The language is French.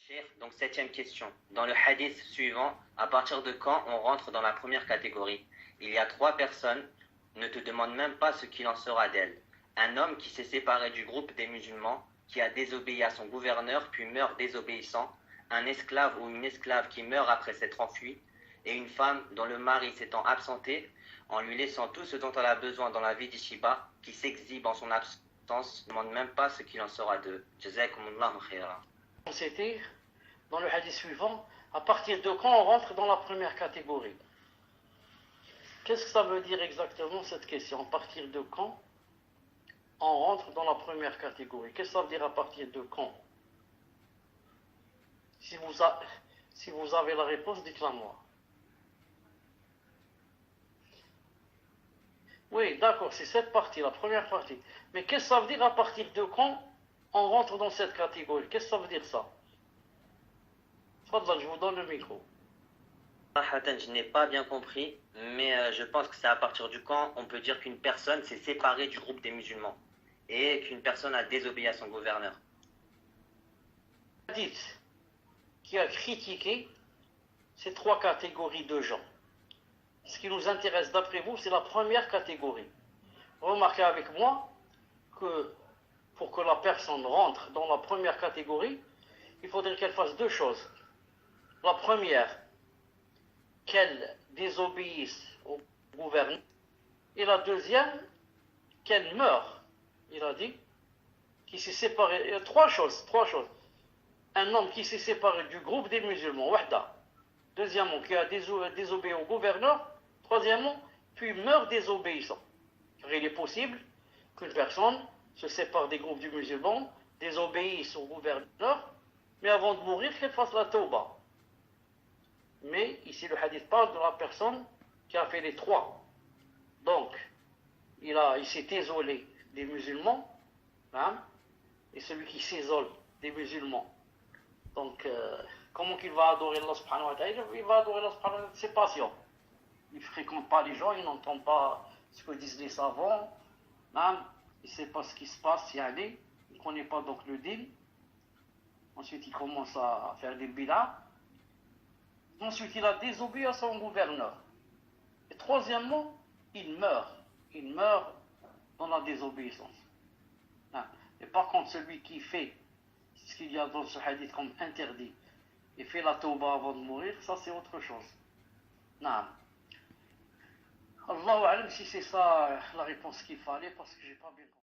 Cheikh, donc septième question. Dans le hadith suivant, à partir de quand on rentre dans la première catégorie? Il y a trois personnes, ne te demande même pas ce qu'il en sera d'elles. Un homme qui s'est séparé du groupe des musulmans, qui a désobéi à son gouverneur puis meurt désobéissant, un esclave ou une esclave qui meurt après s'être enfui, et une femme dont le mari s'étant absenté, en lui laissant tout ce dont elle a besoin dans la vie d'Ishiba, qui s'exhibe en son absence, ne demande même pas ce qu'il en sera d'eux. Jazakumullahu khayran. C'était, dans le hadith suivant, à partir de quand on rentre dans la première catégorie? Qu'est-ce que ça veut dire exactement cette question? À partir de quand on rentre dans la première catégorie? Qu'est-ce que ça veut dire à partir de quand? Si vous avez la réponse, dites-la moi. Oui, d'accord, c'est cette partie, la première partie. Mais qu'est-ce que ça veut dire à partir de quand on rentre dans cette catégorie? Qu'est-ce que ça veut dire ça? Fadlan, je vous donne le micro. Je n'ai pas bien compris, mais je pense que c'est à partir du quand on peut dire qu'une personne s'est séparée du groupe des musulmans et qu'une personne a désobéi à son gouverneur. Hadith qui a critiqué ces trois catégories de gens. Ce qui nous intéresse d'après vous, c'est la première catégorie. Remarquez avec moi que pour que la personne rentre dans la première catégorie, il faudrait qu'elle fasse deux choses. La première, qu'elle désobéisse au gouverneur. Et la deuxième, qu'elle meure. Il a dit qu'il s'est séparé. Il y a trois choses. Un homme qui s'est séparé du groupe des musulmans, wahda. Deuxièmement, qui a désobéi au gouverneur. Troisièmement, puis meurt désobéissant. Car il est possible qu'une personne se sépare des groupes du musulman, désobéisse au gouverneur, mais avant de mourir, qu'elle fasse la tauba. Mais ici, le hadith parle de la personne qui a fait les trois. Donc, il s'est isolé des musulmans, hein, et celui qui s'isole des musulmans. Donc, comment qu'il va adorer Allah subhanahu wa ta'ala? Il va adorer Allah subhanahu wa ta'ala de ses passions. Il ne fréquente pas les gens, il n'entend pas ce que disent les savants, hein, il ne sait pas ce qui se passe, il ne connaît pas donc le din. Ensuite, il commence à faire des bid'ah. Ensuite, il a désobéi à son gouverneur. Et troisièmement, il meurt. Il meurt dans la désobéissance. Et par contre, celui qui fait ce qu'il y a dans ce hadith comme interdit et fait la tauba avant de mourir, ça c'est autre chose. Non. Allahu alam si c'est ça la réponse qu'il fallait, parce que j'ai pas bien compris.